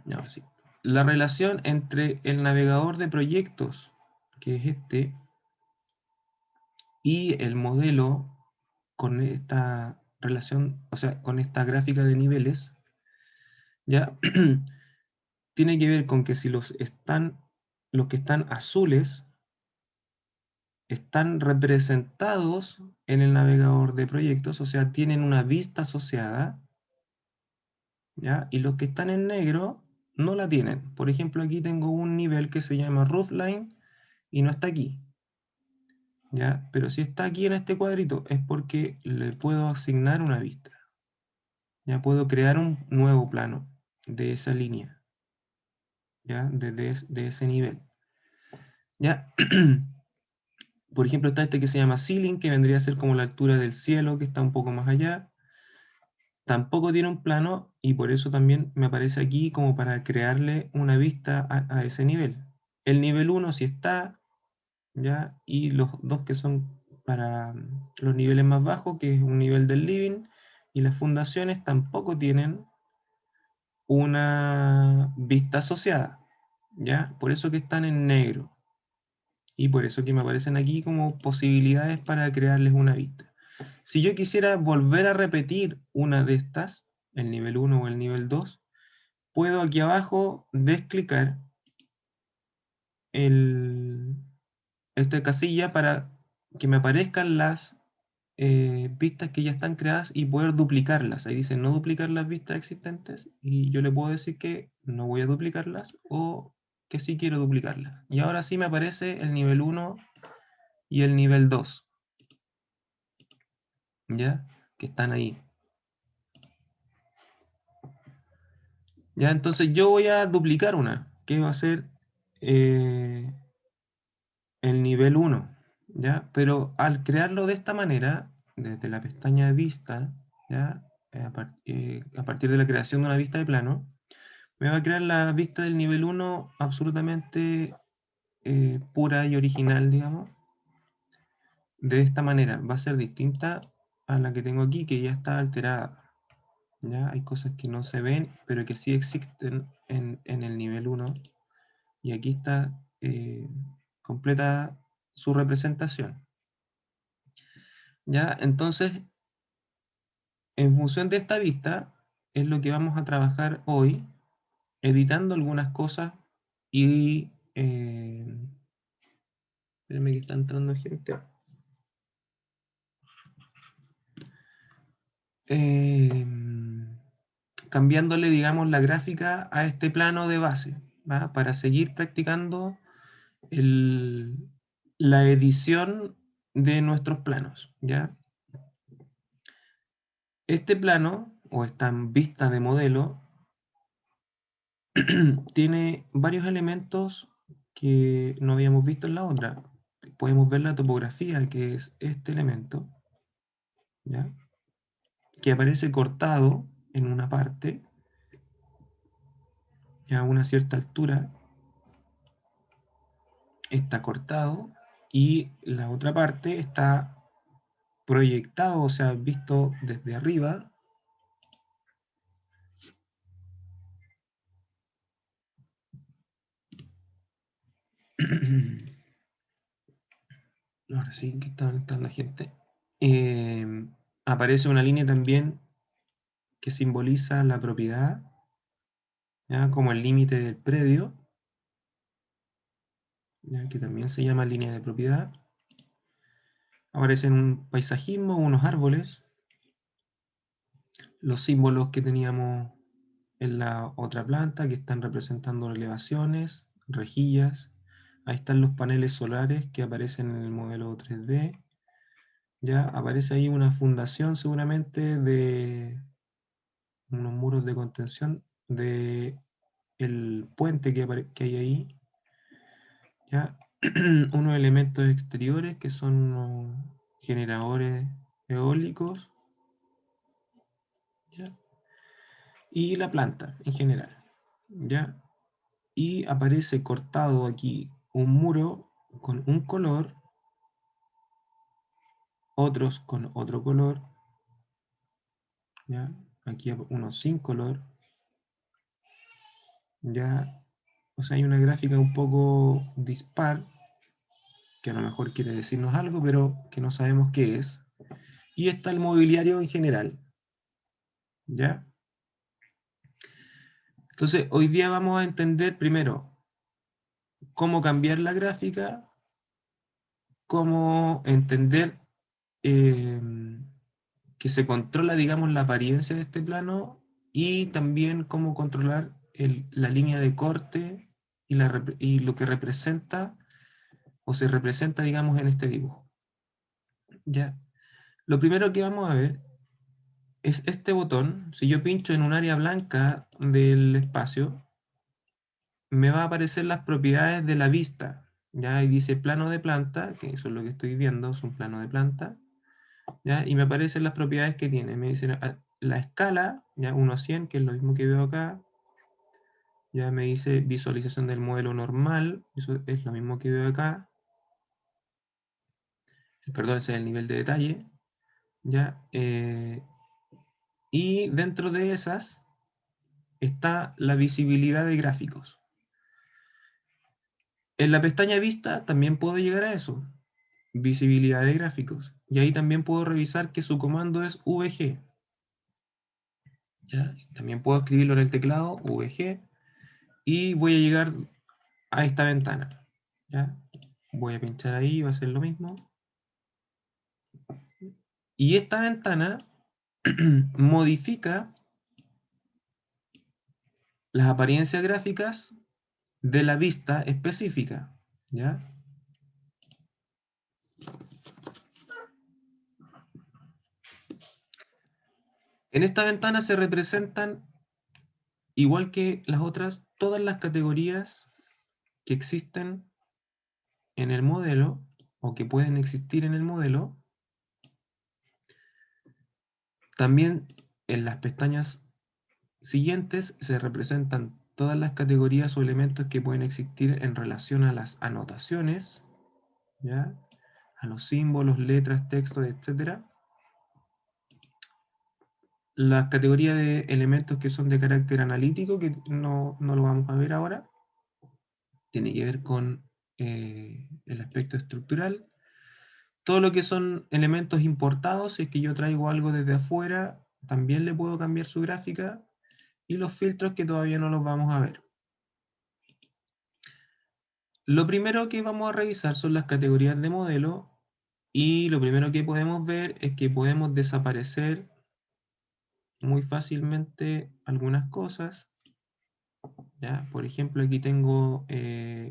Ya, sí. La relación entre el navegador de proyectos, que es este, y el modelo con esta relación, o sea, con esta gráfica de niveles, ya tiene que ver con que si los que están azules están representados en el navegador de proyectos, o sea, tienen una vista asociada, ¿ya? Y los que están en negro no la tienen. Por ejemplo, aquí tengo un nivel que se llama Roofline y no está aquí, ¿ya? Pero si está aquí en este cuadrito es porque le puedo asignar una vista. Ya puedo crear un nuevo plano de esa línea, ¿ya? De ese nivel, ¿ya? Por ejemplo, está este que se llama Ceiling, que vendría a ser como la altura del cielo, que está un poco más allá. Tampoco tiene un plano y por eso también me aparece aquí como para crearle una vista a ese nivel. El nivel 1 sí está, ¿ya? Y los dos que son para los niveles más bajos, que es un nivel del living, y las fundaciones tampoco tienen una vista asociada, ¿ya? Por eso que están en negro. Y por eso que me aparecen aquí como posibilidades para crearles una vista. Si yo quisiera volver a repetir una de estas, el nivel 1 o el nivel 2, puedo aquí abajo desclicar esta casilla para que me aparezcan las vistas que ya están creadas y poder duplicarlas. Ahí dice no duplicar las vistas existentes y yo le puedo decir que no voy a duplicarlas o que sí quiero duplicarlas. Y ahora sí me aparece el nivel 1 y el nivel 2, ¿ya? Que están ahí. Ya, entonces yo voy a duplicar una, que va a ser eh, el nivel 1, ¿ya? Pero al crearlo de esta manera, desde la pestaña de vista, ¿ya? A partir de la creación de una vista de plano, me va a crear la vista del nivel 1 absolutamente pura y original, digamos. De esta manera, va a ser distinta a la que tengo aquí, que ya está alterada. ¿Ya? Hay cosas que no se ven, pero que sí existen en el nivel 1. Y aquí está completa su representación. ¿Ya? Entonces, en función de esta vista, es lo que vamos a trabajar hoy, editando algunas cosas y... espérenme que está entrando gente. Eh, cambiándole, digamos, la gráfica a este plano de base, ¿va? Para seguir practicando el, la edición de nuestros planos, ¿ya? Este plano, o esta vista de modelo, tiene varios elementos que no habíamos visto en la otra. Podemos ver la topografía, que es este elemento, ¿ya? Que aparece cortado en una parte, ya a una cierta altura, está cortado, y la otra parte está proyectado, o sea, visto desde arriba. Ahora sí que está entrando la gente. Eh, Aparece una línea también que simboliza la propiedad, ¿ya? Como el límite del predio, ¿ya? Que también se llama línea de propiedad. Aparecen un paisajismo, unos árboles, los símbolos que teníamos en la otra planta, que están representando elevaciones, rejillas. Ahí están los paneles solares que aparecen en el modelo 3D. Ya aparece ahí una fundación seguramente de unos muros de contención de el puente que hay ahí, ¿ya? Unos elementos exteriores que son unos generadores eólicos, ¿ya? Y la planta en general, ¿ya? Y aparece cortado aquí un muro con un color, otros con otro color, ¿ya? Aquí unos sin color, ya, o sea, hay una gráfica un poco dispar, que a lo mejor quiere decirnos algo, pero que no sabemos qué es. Y está el mobiliario en general, ¿ya? Entonces, hoy día vamos a entender primero cómo cambiar la gráfica, cómo entender eh, que se controla, digamos, la apariencia de este plano y también cómo controlar la línea de corte y lo que representa o se representa, digamos, en este dibujo. ¿Ya? Lo primero que vamos a ver es este botón. Si yo pincho en un área blanca del espacio, me va a aparecer las propiedades de la vista. ¿Ya? Ahí dice plano de planta, que eso es lo que estoy viendo, es un plano de planta. ¿Ya? Y me aparecen las propiedades que tiene. Me dicen la escala, ¿ya? 1 a 100, que es lo mismo que veo acá. Ya me dice visualización del modelo normal, eso es lo mismo que veo acá. Perdón, ese es el nivel de detalle. ¿Ya? Y dentro de esas está la visibilidad de gráficos. En la pestaña vista también puedo llegar a eso, visibilidad de gráficos. Y ahí también puedo revisar que su comando es VG. ¿Ya? También puedo escribirlo en el teclado, VG, y voy a llegar a esta ventana. ¿Ya? Voy a pinchar ahí, va a ser lo mismo. Y esta ventana modifica las apariencias gráficas de la vista específica. ¿Ya? En esta ventana se representan, igual que las otras, todas las categorías que existen en el modelo o que pueden existir en el modelo. También en las pestañas siguientes se representan todas las categorías o elementos que pueden existir en relación a las anotaciones, ¿ya? A los símbolos, letras, textos, etc. Las categorías de elementos que son de carácter analítico, que no lo vamos a ver ahora, tiene que ver con el aspecto estructural. Todo lo que son elementos importados, si es que yo traigo algo desde afuera, también le puedo cambiar su gráfica. Y los filtros que todavía no los vamos a ver. Lo primero que vamos a revisar son las categorías de modelo y lo primero que podemos ver es que podemos desaparecer muy fácilmente algunas cosas. ¿Ya? Por ejemplo, aquí tengo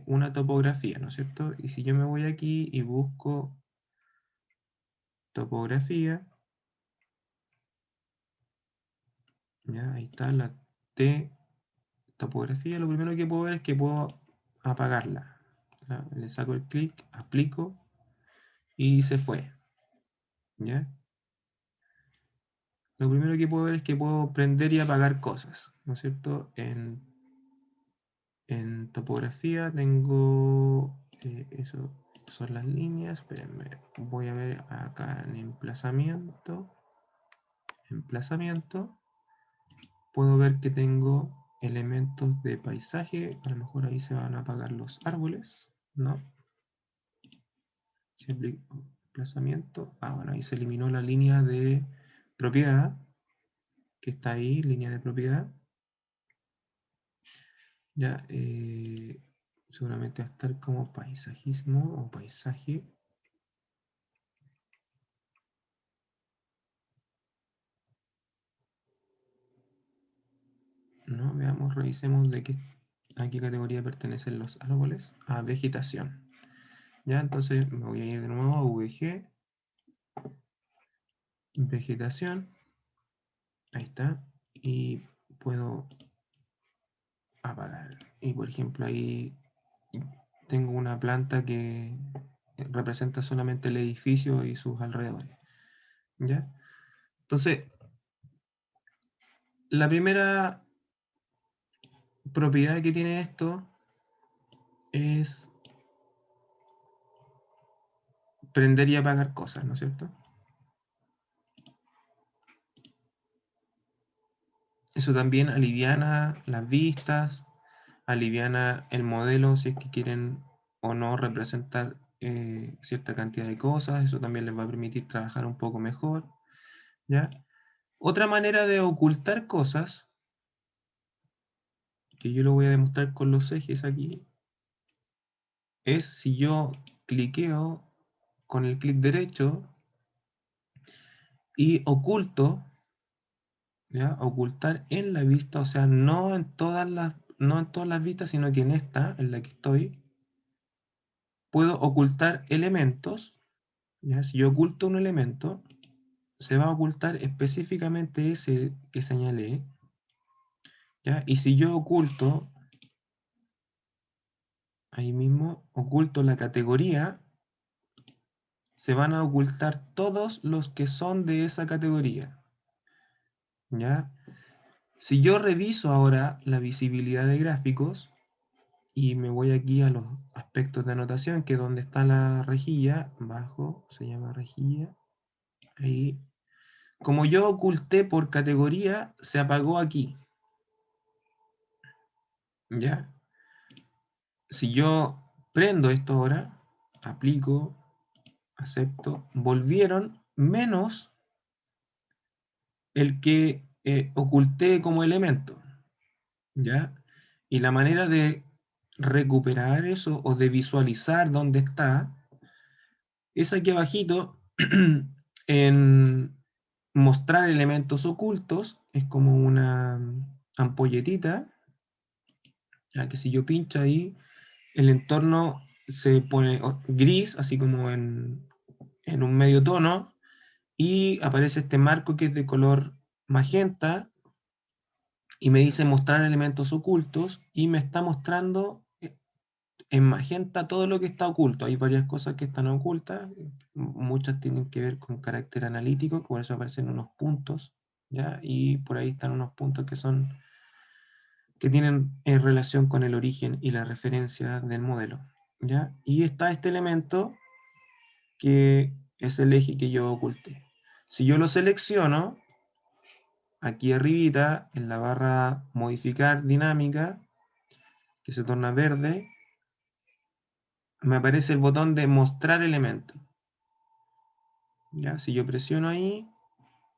una topografía, ¿no es cierto? Y si yo me voy aquí y busco topografía, ¿ya? Ahí está la T topografía, lo primero que puedo ver es que puedo apagarla. ¿Ya? Le saco el clic, aplico y se fue. ¿Ya? Lo primero que puedo ver es que puedo prender y apagar cosas, ¿no es cierto? En topografía tengo, eso son las líneas, espérenme, voy a ver acá en emplazamiento, puedo ver que tengo elementos de paisaje, a lo mejor ahí se van a apagar los árboles, ¿no? Emplazamiento, bueno, ahí se eliminó la línea de propiedad, que está ahí, línea de propiedad. Ya, seguramente va a estar como paisajismo o paisaje. No, veamos, revisemos a qué categoría pertenecen los árboles. A vegetación. Ya, entonces me voy a ir de nuevo a VG, vegetación. Ahí está. Y puedo apagar. Y por ejemplo ahí tengo una planta que representa solamente el edificio y sus alrededores. ¿Ya? Entonces, la primera propiedad que tiene esto es prender y apagar cosas, ¿no es cierto? Eso también aliviana las vistas, aliviana el modelo si es que quieren o no representar cierta cantidad de cosas. Eso también les va a permitir trabajar un poco mejor, ¿ya? Otra manera de ocultar cosas, que yo lo voy a demostrar con los ejes aquí, es si yo cliqueo con el clic derecho y oculto, ¿ya? Ocultar en la vista, o sea, no en todas las vistas, sino que en esta, en la que estoy, puedo ocultar elementos, ¿ya? Si yo oculto un elemento, se va a ocultar específicamente ese que señalé, ¿ya? Y si yo oculto, ahí mismo, oculto la categoría, se van a ocultar todos los que son de esa categoría, ¿ya? Si yo reviso ahora la visibilidad de gráficos y me voy aquí a los aspectos de anotación, que es donde está la rejilla, abajo se llama rejilla, ahí. Como yo oculté por categoría, se apagó aquí, ¿ya? Si yo prendo esto ahora, aplico, acepto, volvieron menos el que oculté como elemento, ¿ya? Y la manera de recuperar eso o de visualizar dónde está es aquí abajito en mostrar elementos ocultos, es como una ampolletita, ya que si yo pincho ahí, el entorno se pone gris, así como en un medio tono, y aparece este marco que es de color magenta, y me dice mostrar elementos ocultos, y me está mostrando en magenta todo lo que está oculto. Hay varias cosas que están ocultas, muchas tienen que ver con carácter analítico, por eso aparecen unos puntos, ¿ya? Y por ahí están unos puntos que tienen relación con el origen y la referencia del modelo, ¿ya? Y está este elemento que es el eje que yo oculté. Si yo lo selecciono, aquí arribita, en la barra modificar dinámica, que se torna verde, me aparece el botón de mostrar elemento. ¿Ya? Si yo presiono ahí,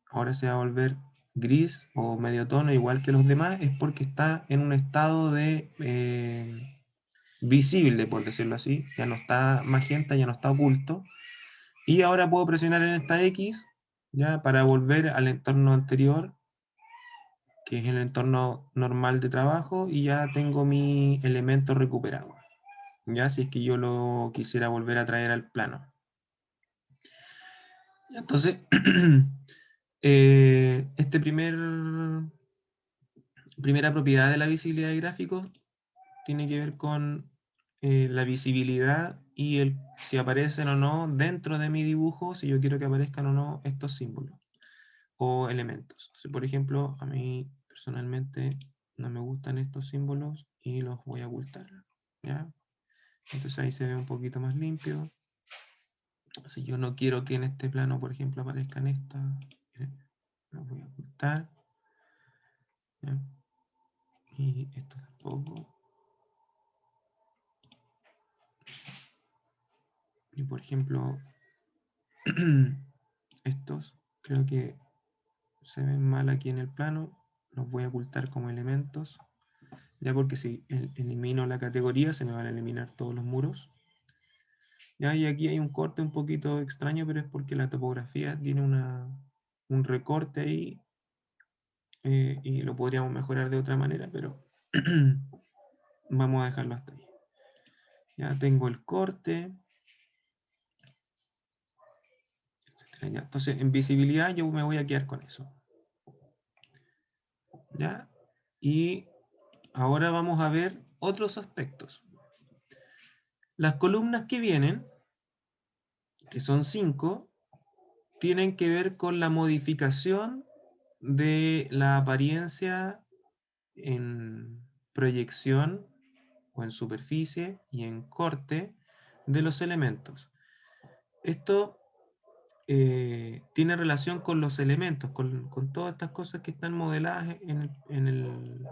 ahora se va a volver gris o medio tono igual que los demás, es porque está en un estado de visible, por decirlo así, ya no está magenta, ya no está oculto. Y ahora puedo presionar en esta X, ya para volver al entorno anterior, que es el entorno normal de trabajo, y ya tengo mi elemento recuperado. Ya si es que yo lo quisiera volver a traer al plano. Entonces, este primera propiedad de la visibilidad de gráficos tiene que ver con la visibilidad y si aparecen o no dentro de mi dibujo, si yo quiero que aparezcan o no estos símbolos o elementos. Entonces, por ejemplo, a mí personalmente no me gustan estos símbolos y los voy a ocultar, ¿ya? Entonces ahí se ve un poquito más limpio. Si yo no quiero que en este plano, por ejemplo, aparezcan estas, los voy a ocultar, ¿ya? Y esto tampoco. Y por ejemplo, estos creo que se ven mal aquí en el plano, los voy a ocultar como elementos, ya porque si elimino la categoría se me van a eliminar todos los muros. Ya, y aquí hay un corte un poquito extraño, pero es porque la topografía tiene un recorte ahí y lo podríamos mejorar de otra manera, pero vamos a dejarlo hasta ahí. Ya tengo el corte. Ya, entonces, en visibilidad yo me voy a quedar con eso. ¿Ya? Y ahora vamos a ver otros aspectos. Las columnas que vienen, que son 5, tienen que ver con la modificación de la apariencia en proyección o en superficie y en corte de los elementos. Esto tiene relación con los elementos, con todas estas cosas que están modeladas en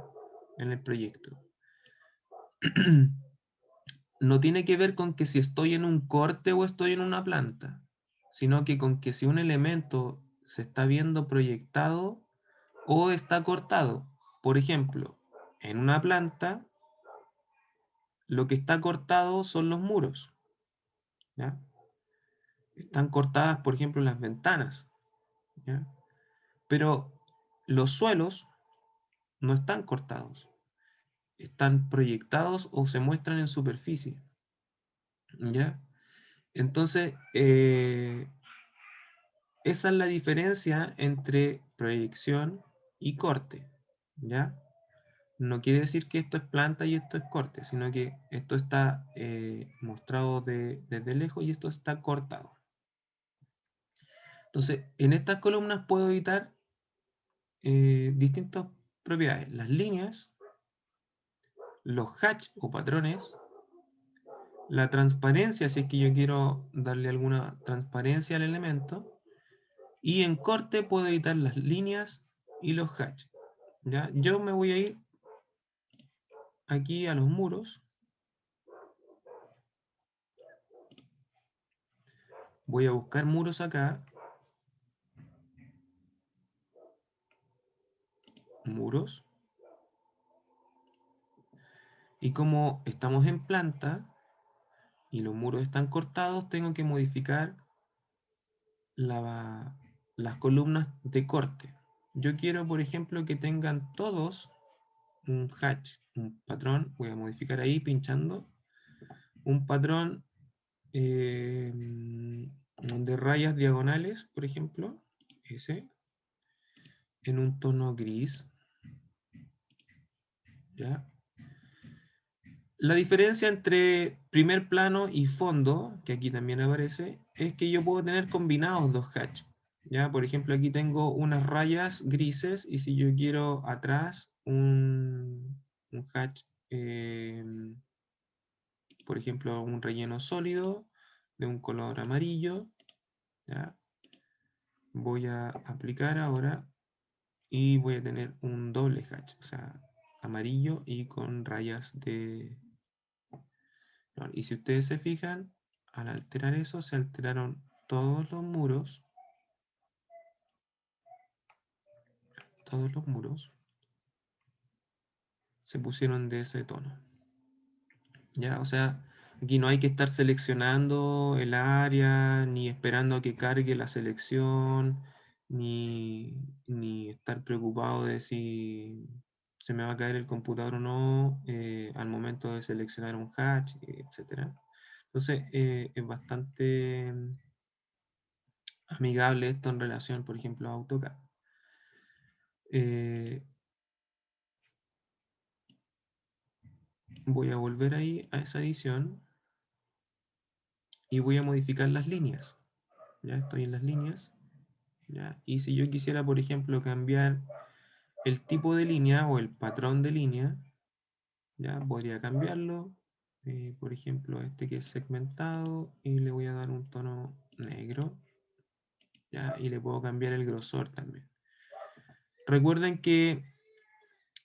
el proyecto. no tiene que ver con que si estoy en un corte o estoy en una planta, sino que con que si un elemento se está viendo proyectado o está cortado. Por ejemplo, en una planta, lo que está cortado son los muros, ¿ya? Están cortadas, por ejemplo, las ventanas, ¿ya? Pero los suelos no están cortados, están proyectados o se muestran en superficie, ¿ya? Entonces, esa es la diferencia entre proyección y corte, ¿ya? No quiere decir que esto es planta y esto es corte, sino que esto está mostrado desde lejos y esto está cortado. Entonces, en estas columnas puedo editar distintas propiedades. Las líneas, los hatch o patrones, la transparencia, si es que yo quiero darle alguna transparencia al elemento, y en corte puedo editar las líneas y los hatch. ¿Ya? Yo me voy a ir aquí a los muros, voy a buscar muros acá, muros, y como estamos en planta y los muros están cortados, tengo que modificar las columnas de corte. Yo quiero, por ejemplo, que tengan todos un hatch, un patrón, voy a modificar ahí pinchando, un patrón de rayas diagonales, por ejemplo, ese, en un tono gris, ¿ya? La diferencia entre primer plano y fondo, que aquí también aparece, es que yo puedo tener combinados dos hatch. ¿Ya? Por ejemplo, aquí tengo unas rayas grises y si yo quiero atrás un hatch, por ejemplo, un relleno sólido de un color amarillo, ¿ya? Voy a aplicar ahora y voy a tener un doble hatch, o sea, amarillo y con rayas de... Y si ustedes se fijan, al alterar eso, se alteraron todos los muros se pusieron de ese tono. ¿Ya? O sea, aquí no hay que estar seleccionando el área, ni esperando a que cargue la selección, ni estar preocupado de si se me va a caer el computador o no al momento de seleccionar un hatch, etc. Entonces, es bastante amigable esto en relación, por ejemplo, a AutoCAD. Eh, Voy a volver ahí a esa edición y voy a modificar las líneas. Ya estoy en las líneas. ¿Ya? Y si yo quisiera, por ejemplo, cambiar el tipo de línea o el patrón de línea, ya podría cambiarlo. Por ejemplo, este que es segmentado y le voy a dar un tono negro. ¿Ya? Y le puedo cambiar el grosor también. Recuerden que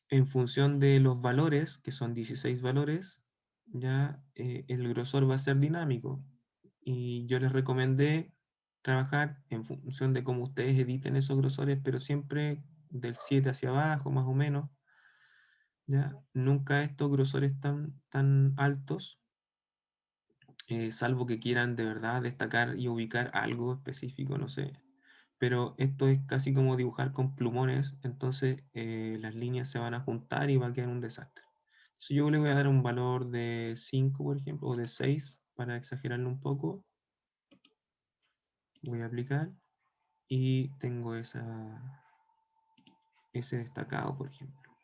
en función de los valores, que son 16 valores, ya el grosor va a ser dinámico. Y yo les recomendé trabajar en función de cómo ustedes editen esos grosores, pero siempre del 7 hacia abajo, más o menos. ¿Ya? Nunca estos grosores tan altos, salvo que quieran de verdad destacar y ubicar algo específico, no sé. Pero esto es casi como dibujar con plumones, entonces las líneas se van a juntar y va a quedar un desastre. Entonces yo le voy a dar un valor de 5, por ejemplo, o de 6, para exagerarlo un poco. Voy a aplicar y tengo ese destacado, por ejemplo.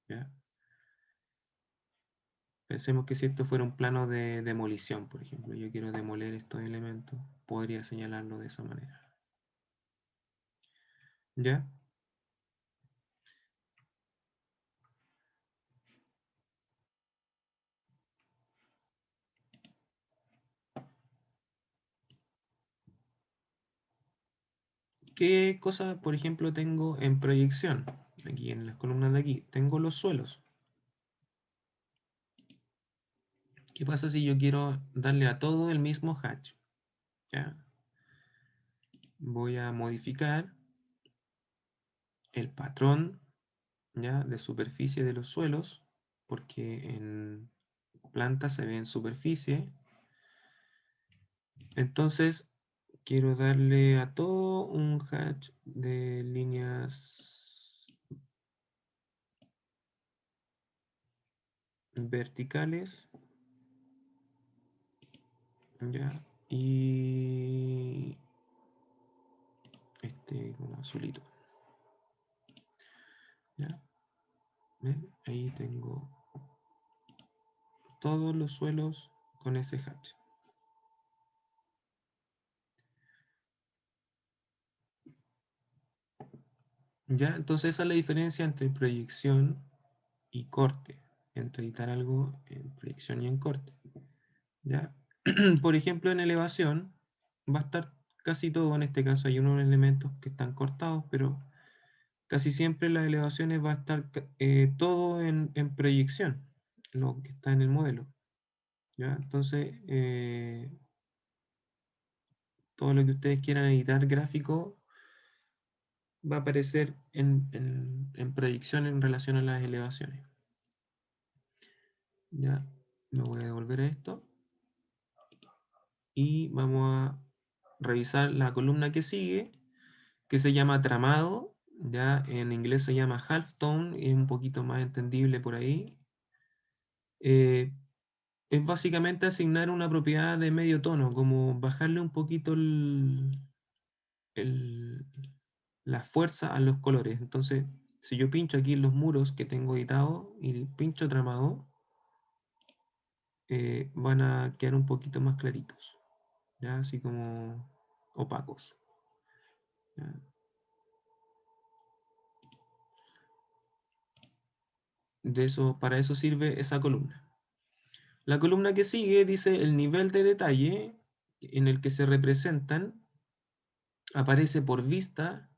¿Ya? Pensemos que si esto fuera un plano de demolición, por ejemplo, yo quiero demoler estos elementos, podría señalarlo de esa manera. ¿Ya? ¿Qué cosa, por ejemplo, tengo en proyección? Aquí en las columnas de aquí, tengo los suelos. ¿Qué pasa si yo quiero darle a todo el mismo hatch? ¿Ya? Voy a modificar el patrón, ¿ya?, de superficie de los suelos, porque en planta se ve en superficie. Entonces quiero darle a todo un hatch de líneas verticales, ¿ya? Y este como azulito, ¿ya? ¿Ven? Ahí tengo todos los suelos con ese hatch. ¿Ya? Entonces esa es la diferencia entre proyección y corte, entre editar algo en proyección y en corte. ¿Ya? Por ejemplo, en elevación va a estar casi todo, en este caso hay unos elementos que están cortados, pero casi siempre las elevaciones va a estar todo en proyección, lo que está en el modelo. ¿Ya? Entonces, todo lo que ustedes quieran editar gráfico va a aparecer en proyección en relación a las elevaciones. Ya, me voy a devolver a esto. Y vamos a revisar la columna que sigue, que se llama tramado. Ya en inglés se llama halftone, es un poquito más entendible por ahí. Es básicamente asignar una propiedad de medio tono, como bajarle un poquito la fuerza a los colores. Entonces, si yo pincho aquí en los muros que tengo editado y pincho tramado, van a quedar un poquito más claritos, ¿ya? Así como opacos. ¿Ya? Para eso sirve esa columna. La columna que sigue dice el nivel de detalle en el que se representan, aparece por vista,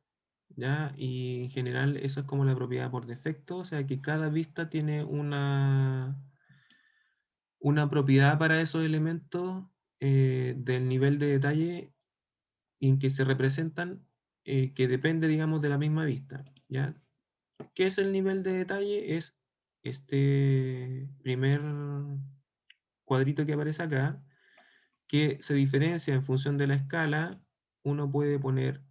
¿ya? Y en general eso es como la propiedad por defecto, o sea que cada vista tiene una propiedad para esos elementos del nivel de detalle en que se representan, que depende, digamos, de la misma vista, ¿ya? ¿Qué es el nivel de detalle? Es este primer cuadrito que aparece acá, que se diferencia en función de la escala. Uno puede poner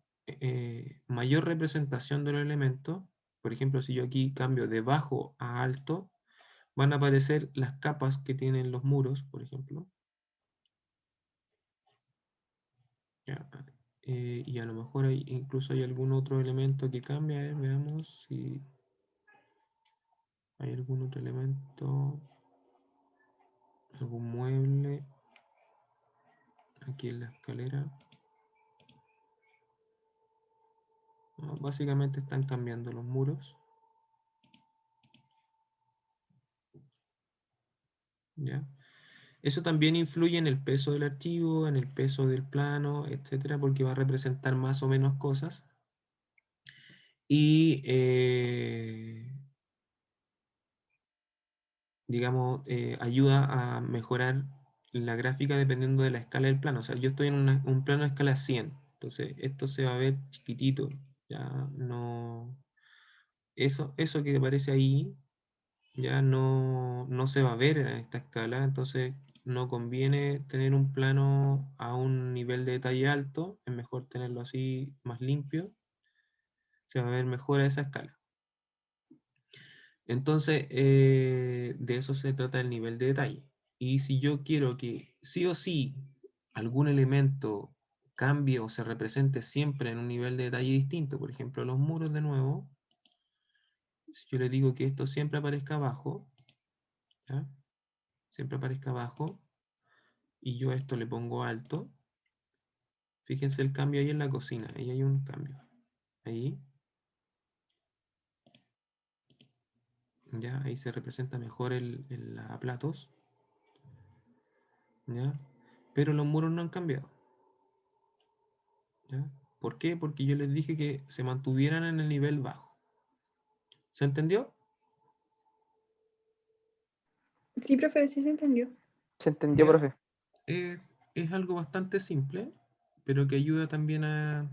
mayor representación de los elementos. Por ejemplo, si yo aquí cambio de bajo a alto, van a aparecer las capas que tienen los muros, por ejemplo. Ya, y a lo mejor incluso hay algún otro elemento que cambia. A ver, veamos si hay algún otro elemento, algún mueble aquí en la escalera. No, básicamente están cambiando los muros. ¿Ya? Eso también influye en el peso del archivo, en el peso del plano, etcétera, porque va a representar más o menos cosas. Y, digamos, ayuda a mejorar la gráfica dependiendo de la escala del plano. O sea, yo estoy en un plano de escala 100, entonces esto se va a ver chiquitito. Ya no. Eso que aparece ahí ya no se va a ver en esta escala, entonces no conviene tener un plano a un nivel de detalle alto, es mejor tenerlo así más limpio, se va a ver mejor a esa escala. Entonces, de eso se trata el nivel de detalle. Y si yo quiero que sí o sí algún elemento cambie o se represente siempre en un nivel de detalle distinto, por ejemplo los muros de nuevo, si yo le digo que esto siempre aparezca abajo, ¿ya? Siempre aparezca abajo, y yo a esto le pongo alto, fíjense el cambio ahí en la cocina, ahí hay un cambio. Ahí, ya, ahí se representa mejor el lavaplatos, ¿ya? Pero los muros no han cambiado, ¿ya? ¿Por qué? Porque yo les dije que se mantuvieran en el nivel bajo. ¿Se entendió? Sí, profe, sí se entendió. Se entendió, ¿Ya? profe. Es algo bastante simple, pero que ayuda también a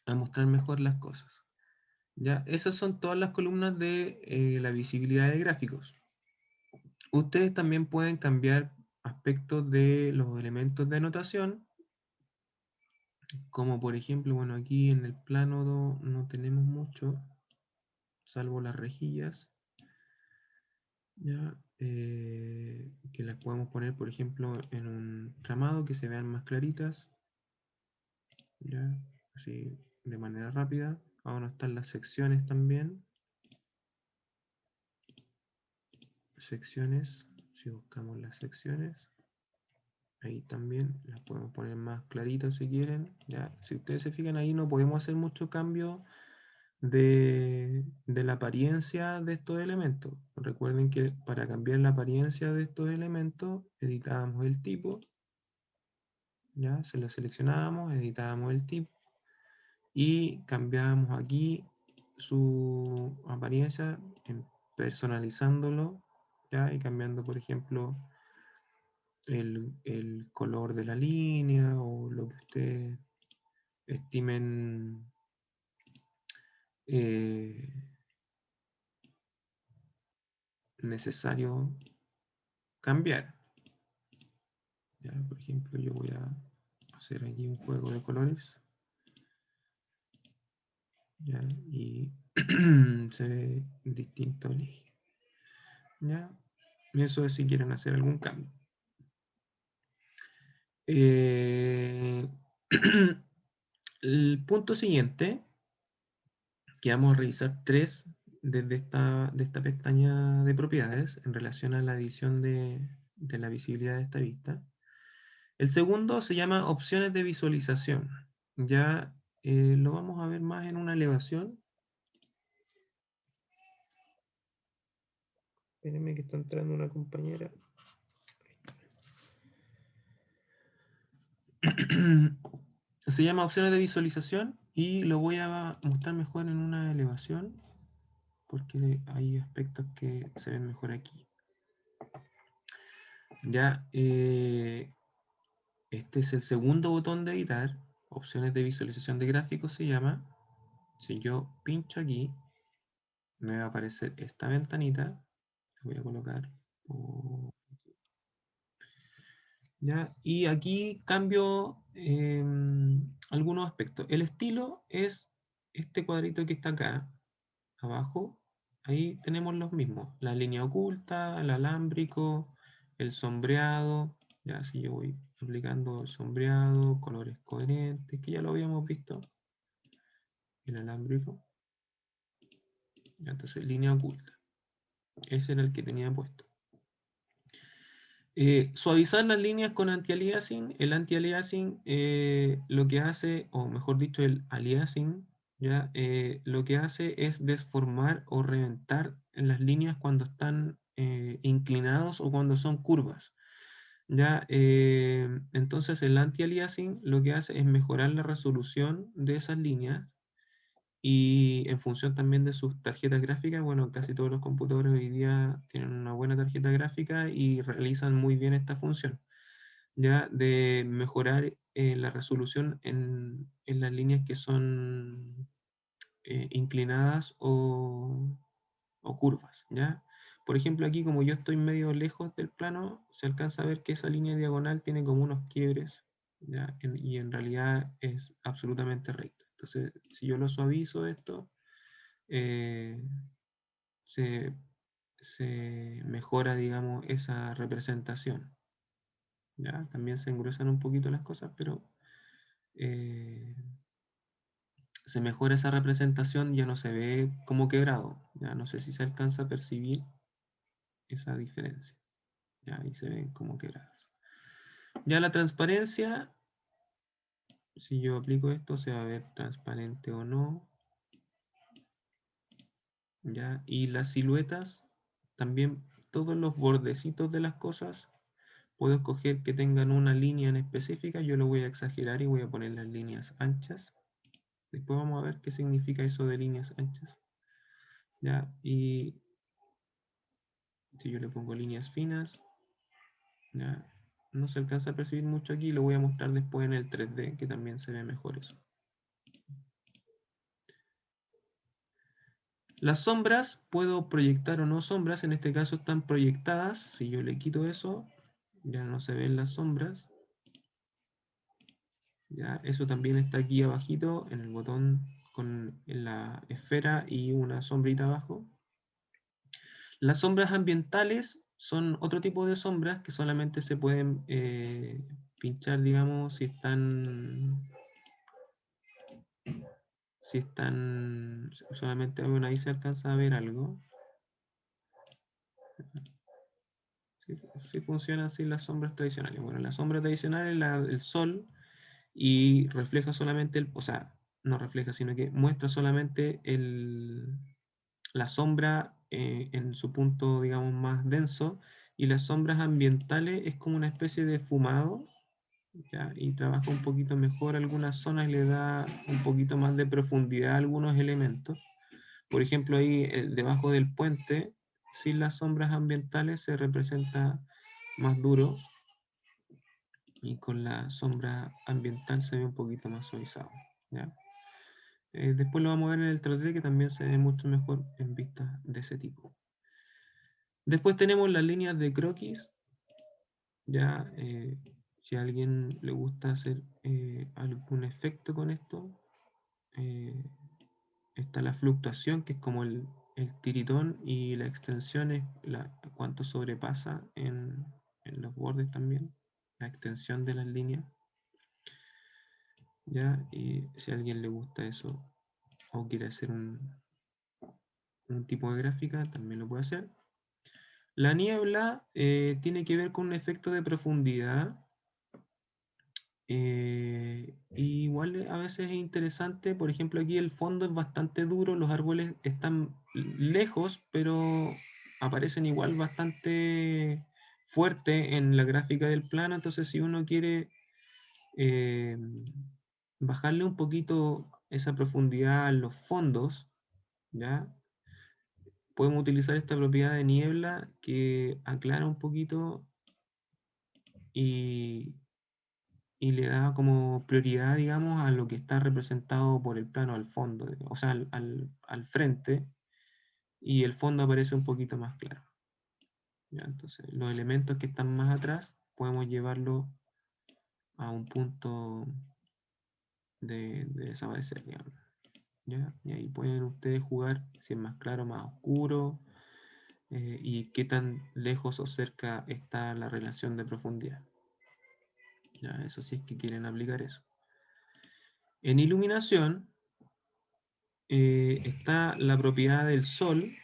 mostrar mejor las cosas. ¿Ya? Esas son todas las columnas de la visibilidad de gráficos. Ustedes también pueden cambiar aspectos de los elementos de anotación, como por ejemplo, bueno, aquí en el plano no tenemos mucho, salvo las rejillas, ¿ya? Que las podemos poner, por ejemplo, en un tramado que se vean más claritas, ¿ya? Así de manera rápida. Ahora están las secciones también. Secciones, si buscamos las secciones, ahí también las podemos poner más claritas si quieren. ¿Ya? Si ustedes se fijan ahí no podemos hacer mucho cambio de la apariencia de estos elementos. Recuerden que para cambiar la apariencia de estos elementos editábamos el tipo, ya se lo seleccionábamos, editábamos el tipo y cambiábamos aquí su apariencia personalizándolo, ¿ya? Y cambiando por ejemplo el color de la línea o lo que ustedes estimen eh, necesario cambiar. ¿Ya? Por ejemplo, yo voy a hacer aquí un juego de colores, ¿ya? Y se ve distinto el eje. ¿Ya? Eso es si quieren hacer algún cambio. El punto siguiente, que vamos a revisar tres desde de esta pestaña de propiedades en relación a la edición de la visibilidad de esta vista. El segundo se llama opciones de visualización. Ya lo vamos a ver más en una elevación. Espérenme que está entrando una compañera. Se llama opciones de visualización y lo voy a mostrar mejor en una elevación porque hay aspectos que se ven mejor aquí. Ya, este es el segundo botón de editar, opciones de visualización de gráficos se llama. Si yo pincho aquí, me va a aparecer esta ventanita. La voy a colocar por aquí. ¿Ya? Y aquí cambio algunos aspectos. El estilo es este cuadrito que está acá, abajo. Ahí tenemos los mismos. La línea oculta, el alámbrico, el sombreado. Ya, si yo voy aplicando el sombreado, colores coherentes, que ya lo habíamos visto. El alámbrico. Ya, entonces, línea oculta. Ese era el que tenía puesto. Suavizar las líneas con anti-aliasing. El anti-aliasing lo que hace, o mejor dicho, el aliasing, ¿ya? Lo que hace es desformar o reventar en las líneas cuando están inclinados o cuando son curvas. ¿Ya? Entonces el anti-aliasing lo que hace es mejorar la resolución de esas líneas y en función también de sus tarjetas gráficas, bueno, casi todos los computadores hoy día tienen una buena tarjeta gráfica y realizan muy bien esta función, ya de mejorar la resolución en las líneas que son inclinadas o curvas, ¿ya? Por ejemplo, aquí como yo estoy medio lejos del plano, se alcanza a ver que esa línea diagonal tiene como unos quiebres, ¿ya? Y en realidad es absolutamente recta. Entonces, si yo lo suavizo esto, eh, se, se mejora, digamos, esa representación. ¿Ya? También se engruesan un poquito las cosas, pero eh, se mejora esa representación, ya no se ve como quebrado. Ya no sé si se alcanza a percibir esa diferencia. Ya ahí se ven como quebradas. Ya la transparencia, si yo aplico esto, se va a ver transparente o no. ¿Ya? Y las siluetas, también todos los bordecitos de las cosas, puedo escoger que tengan una línea en específica, yo lo voy a exagerar y voy a poner las líneas anchas. Después vamos a ver qué significa eso de líneas anchas. ¿Ya? Y si yo le pongo líneas finas, ¿ya? No se alcanza a percibir mucho aquí, lo voy a mostrar después en el 3D, que también se ve mejor eso. Las sombras, puedo proyectar o no sombras, en este caso están proyectadas. Si yo le quito eso, ya no se ven las sombras. ¿Ya? Eso también está aquí abajito, en el botón con la esfera y una sombrita abajo. Las sombras ambientales son otro tipo de sombras que solamente se pueden pinchar, digamos, si están, solamente bueno, ahí se alcanza a ver algo. Sí funcionan así las sombras tradicionales. Bueno, la sombra tradicional es el sol y refleja solamente o sea, no refleja, sino que muestra solamente la sombra en su punto, digamos, más denso, y las sombras ambientales es como una especie de fumado, ¿ya? Y trabaja un poquito mejor algunas zonas y le da un poquito más de profundidad a algunos elementos. Por ejemplo, ahí debajo del puente, sin las sombras ambientales se representa más duro, y con la sombra ambiental se ve un poquito más suavizado, ¿ya? Después lo vamos a ver en el 3D, que también se ve mucho mejor en vistas de ese tipo. Después tenemos las líneas de croquis. Ya, si a alguien le gusta hacer algún efecto con esto, eh, está la fluctuación, que es como el tiritón, y la extensión es cuánto sobrepasa en los bordes también, la extensión de las líneas. Ya, y si a alguien le gusta eso o quiere hacer un tipo de gráfica, también lo puede hacer. La niebla tiene que ver con un efecto de profundidad. Igual a veces es interesante, por ejemplo, aquí el fondo es bastante duro, los árboles están lejos, pero aparecen igual bastante fuerte en la gráfica del plano. Entonces si uno quiere eh, bajarle un poquito esa profundidad a los fondos, ¿ya? Podemos utilizar esta propiedad de niebla que aclara un poquito y, y le da como prioridad, digamos, a lo que está representado por el plano al fondo, o sea, al frente, y el fondo aparece un poquito más claro. ¿Ya? Entonces, los elementos que están más atrás podemos llevarlo a un punto de desaparecer, digamos. ¿Ya? Y ahí pueden ustedes jugar si es más claro, más oscuro, y qué tan lejos o cerca está la relación de profundidad. ¿Ya? Eso sí es que quieren aplicar eso. En iluminación está la propiedad del sol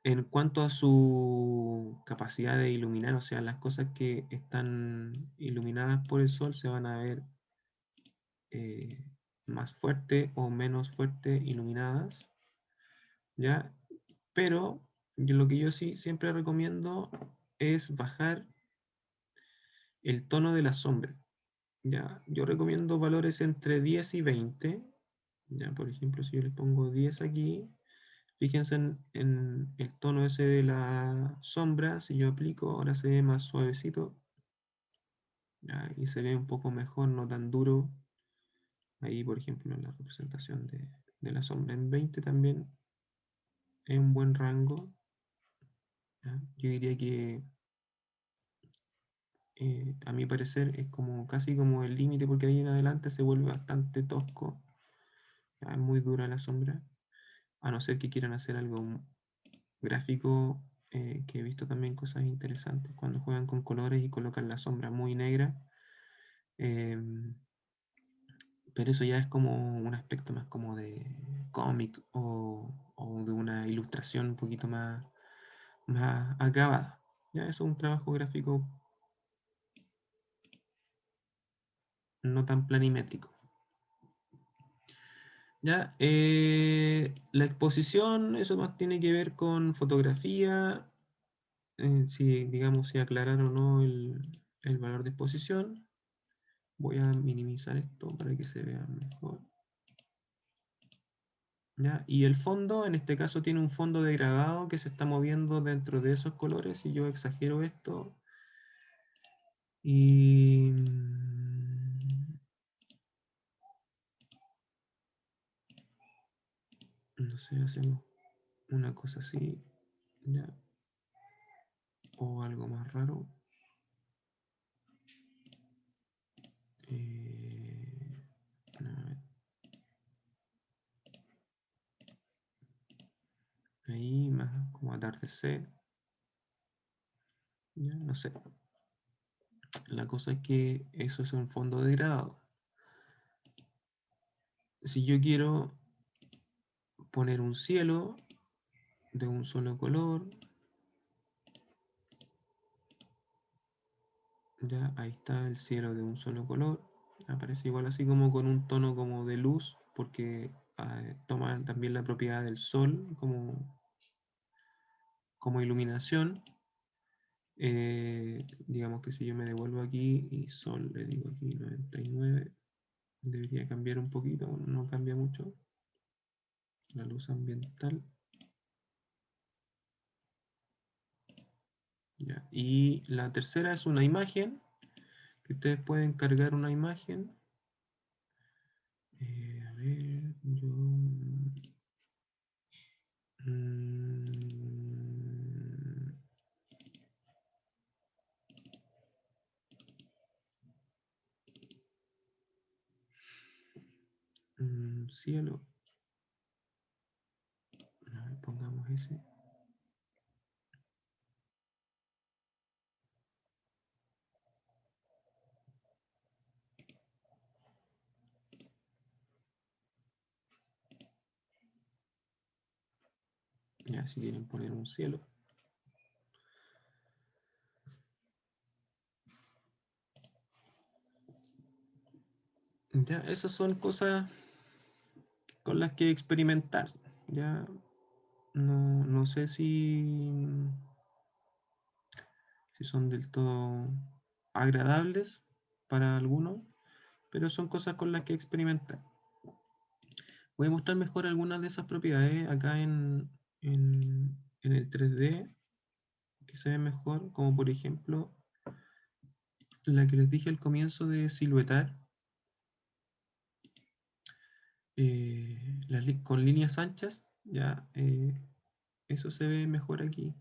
en cuanto a su capacidad de iluminar, o sea, las cosas que están iluminadas por el sol se van a ver eh, más fuerte o menos fuerte iluminadas, ¿ya? Pero lo que yo sí siempre recomiendo es bajar el tono de la sombra, ¿ya? Yo recomiendo valores entre 10 y 20, ¿ya? Por ejemplo, si yo le pongo 10 aquí, fíjense en el tono ese de la sombra. Si yo aplico, ahora se ve más suavecito, ¿ya? Y se ve un poco mejor, no tan duro. Ahí, por ejemplo, la representación de la sombra en 20 también es un buen rango, ¿ya? Yo diría que a mi parecer es como casi como el límite, porque ahí en adelante se vuelve bastante tosco, ¿ya? Es muy dura la sombra, a no ser que quieran hacer algo gráfico, que he visto también cosas interesantes cuando juegan con colores y colocan la sombra muy negra, em, pero eso ya es como un aspecto más como de cómic o de una ilustración un poquito más acabada. Ya eso es un trabajo gráfico no tan planimétrico. Ya, la exposición, eso más tiene que ver con fotografía, si digamos si aclarar o no el valor de exposición. Voy a minimizar esto para que se vea mejor. ¿Ya? Y el fondo, en este caso, tiene un fondo degradado que se está moviendo dentro de esos colores. Si yo exagero esto, Y no sé, hacemos una cosa así, ya, o algo más raro. A ver, ahí más como atardecer, ya, no sé. La cosa es que eso es un fondo de grado. Si yo quiero poner un cielo de un solo color, ya ahí está el cielo de un solo color, aparece igual así como con un tono como de luz, porque toma también la propiedad del sol como iluminación. Digamos que si yo me devuelvo aquí y sol le digo aquí 99, debería cambiar un poquito, no cambia mucho la luz ambiental. Ya. Y la tercera es una imagen, que ustedes pueden cargar una imagen. A ver, yo... mm, cielo. A ver, pongamos ese. Ya, si quieren poner un cielo. Ya, esas son cosas con las que experimentar. Ya, no sé si son del todo agradables para algunos, pero son cosas con las que experimentar. Voy a mostrar mejor algunas de esas propiedades acá en el 3D, que se ven mejor, como por ejemplo la que les dije al comienzo de siluetar, con líneas anchas, ya eso se ve mejor aquí.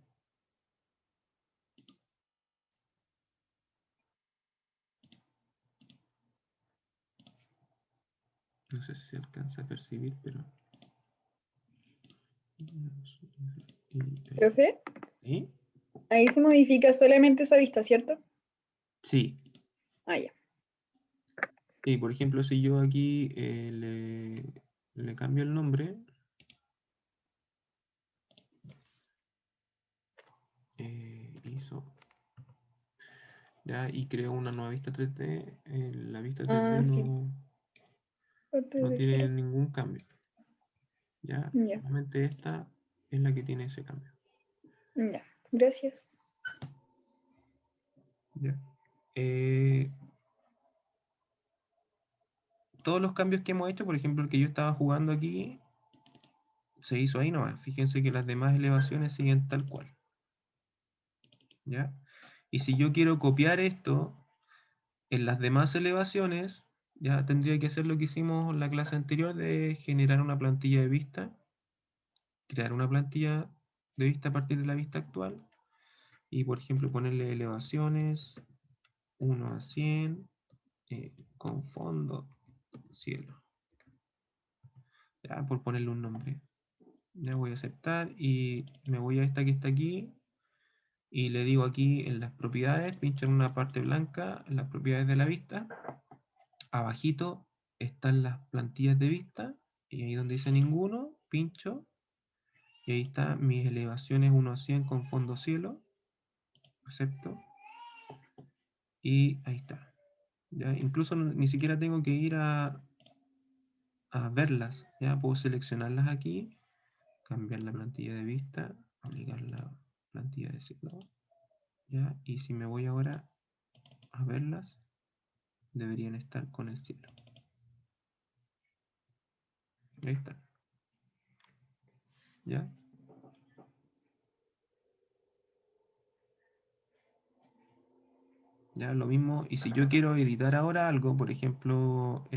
No sé si se alcanza a percibir, pero... Profe, ¿Sí? ahí se modifica solamente esa vista, ¿cierto? Sí. Ah, ya. Sí, por ejemplo, si yo aquí le cambio el nombre, ISO, ya, y creo una nueva vista 3D, la vista 3D Ah, sí. no Parte de tiene cero. ningún cambio. Ya, Ya, solamente esta es la que tiene ese cambio. ya. Gracias. Ya. Todos los cambios que hemos hecho, por ejemplo, el que yo estaba jugando aquí, se hizo ahí nomás. Fíjense que las demás elevaciones siguen tal cual. ¿Ya? Y si yo quiero copiar esto en las demás elevaciones, ya tendría que hacer lo que hicimos en la clase anterior de generar una plantilla de vista, crear una plantilla de vista a partir de la vista actual y, por ejemplo, ponerle elevaciones 1 a 100 con fondo cielo. Ya, por ponerle un nombre. Ya voy a aceptar y me voy a esta que está aquí y le digo aquí en las propiedades, pincho en una parte blanca, en las propiedades de la vista. Abajito están las plantillas de vista y ahí donde dice ninguno, pincho y ahí están mis elevaciones 1 a 100 con fondo cielo. Acepto y ahí está. Ya, incluso ni siquiera tengo que ir a verlas. Ya puedo seleccionarlas aquí, cambiar la plantilla de vista, aplicar la plantilla de cielo. ¿Ya? Y si me voy ahora a verlas, deberían estar con el cielo. Ahí está. ¿Ya? Ya, lo mismo, y si yo quiero editar ahora algo, por ejemplo,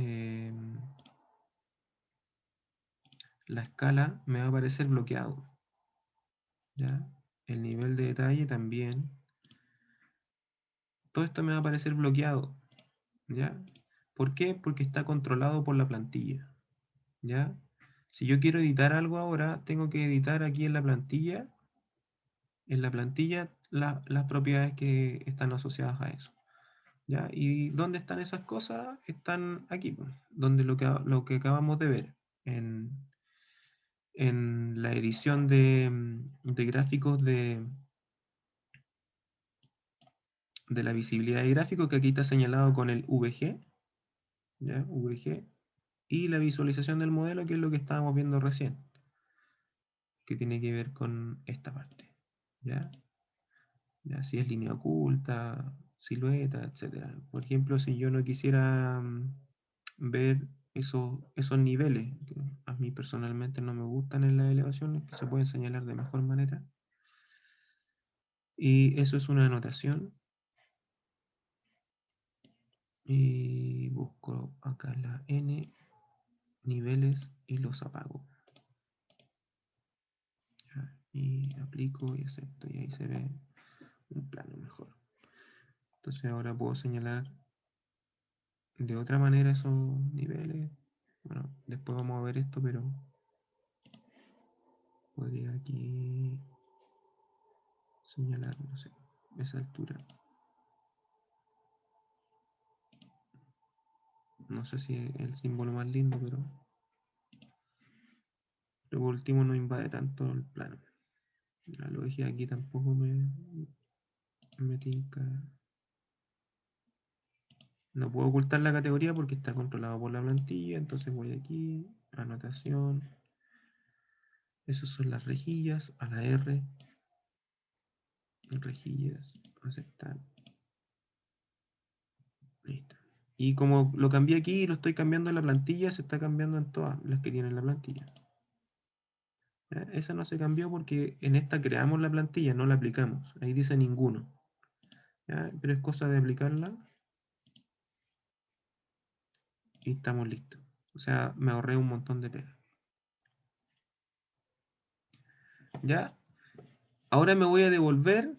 la escala me va a aparecer bloqueado. ¿Ya? El nivel de detalle también. Todo esto me va a aparecer bloqueado. ¿Ya? ¿Por qué? Porque está controlado por la plantilla. ¿Ya? Si yo quiero editar algo ahora, tengo que editar aquí en la plantilla las propiedades que están asociadas a eso. ¿Ya? ¿Y dónde están esas cosas? Están aquí, pues, donde lo que acabamos de ver, en la edición de gráficos de la visibilidad de gráficos, que aquí está señalado con el VG, ¿ya? VG, y la visualización del modelo, que es lo que estábamos viendo recién, que tiene que ver con esta parte, ¿ya? ¿Ya? Si es línea oculta, silueta, etcétera. Por ejemplo, si yo no quisiera ver esos niveles, que a mí personalmente no me gustan en las elevaciones, que se pueden señalar de mejor manera, y eso es una anotación, y busco acá la N, niveles, y los apago. ¿Ya? Y aplico y acepto, y ahí se ve un plano mejor. Entonces ahora puedo señalar de otra manera esos niveles. Bueno, después vamos a ver esto, pero podría aquí señalar, no sé, esa altura. No sé si es el símbolo más lindo, pero por último no invade tanto el plano. Lo dejé aquí, tampoco me tinca. No puedo ocultar la categoría porque está controlado por la plantilla, entonces voy aquí, anotación. Esas son las rejillas, a la R, rejillas, aceptar. Listo. Y como lo cambié aquí y lo estoy cambiando en la plantilla, se está cambiando en todas las que tienen la plantilla. ¿Ya? Esa no se cambió porque en esta creamos la plantilla, no la aplicamos. Ahí dice ninguno. ¿Ya? Pero es cosa de aplicarla y estamos listos. O sea, me ahorré un montón de pega. ¿Ya? Ahora me voy a devolver,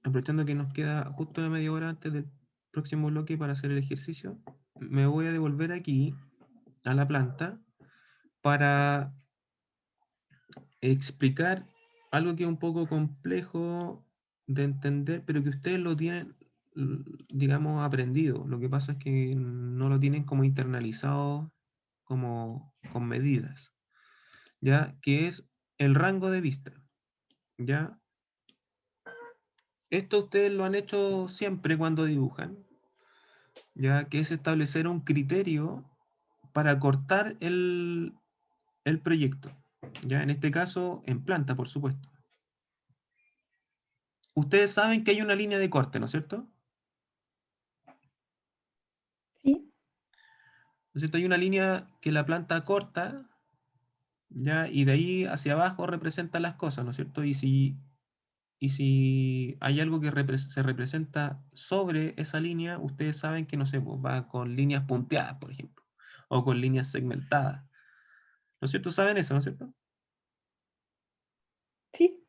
aprovechando que nos queda justo una media hora antes del próximo bloque para hacer el ejercicio. Me voy a devolver aquí a la planta para explicar algo que es un poco complejo de entender, pero que ustedes lo tienen, digamos, aprendido. Lo que pasa es que no lo tienen como internalizado, como con medidas, ¿ya? Que es el rango de vista, ¿ya? Esto ustedes lo han hecho siempre cuando dibujan, ¿ya? Que es establecer un criterio para cortar el proyecto, ¿ya? En este caso, en planta, por supuesto. Ustedes saben que hay una línea de corte, ¿no es cierto? Sí, ¿No es cierto? Hay una línea que la planta corta, ¿ya? Y de ahí hacia abajo representa las cosas, ¿no es cierto? Y si hay algo que se representa sobre esa línea, ustedes saben que, no sé, pues, va con líneas punteadas, por ejemplo, o con líneas segmentadas. ¿No es cierto? ¿Saben eso, no es cierto? sí,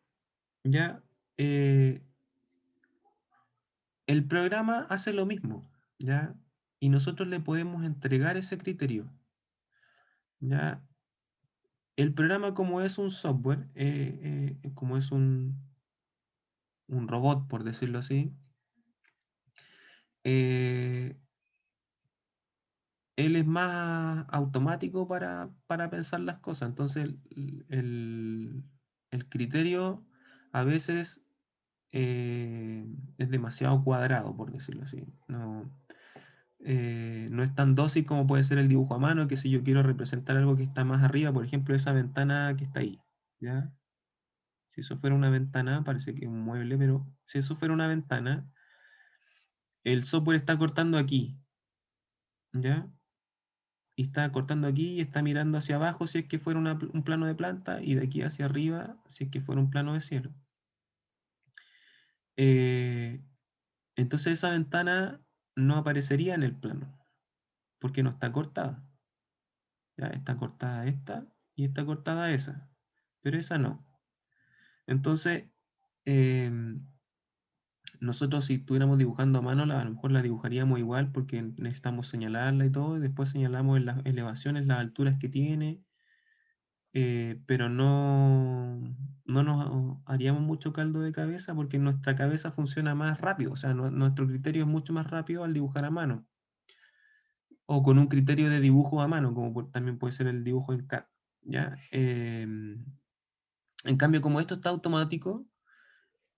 Ya, el programa hace lo mismo, ¿ya? Y nosotros le podemos entregar ese criterio, ¿ya? El programa, como es un software, como es un robot, por decirlo así, eh, él es más automático para pensar las cosas. Entonces, el criterio a veces es demasiado cuadrado, por decirlo así. No, no es tan dócil como puede ser el dibujo a mano, que si yo quiero representar algo que está más arriba, por ejemplo, esa ventana que está ahí, ¿ya? Si eso fuera una ventana, parece que es un mueble, pero si eso fuera una ventana, el software está cortando aquí, ¿ya? Y está cortando aquí y está mirando hacia abajo si es que fuera un plano de planta, y de aquí hacia arriba si es que fuera un plano de cielo. Eh, Entonces esa ventana no aparecería en el plano, porque no está cortada. Ya está cortada esta y está cortada esa, pero esa no. Entonces, nosotros si estuviéramos dibujando a mano, a lo mejor la dibujaríamos igual porque necesitamos señalarla y todo, y después señalamos en las elevaciones, las alturas que tiene, pero no nos haríamos mucho caldo de cabeza porque nuestra cabeza funciona más rápido, o sea, nuestro criterio es mucho más rápido al dibujar a mano, o con un criterio de dibujo a mano, como también puede ser el dibujo en CAD, ¿ya? En cambio, como esto está automático,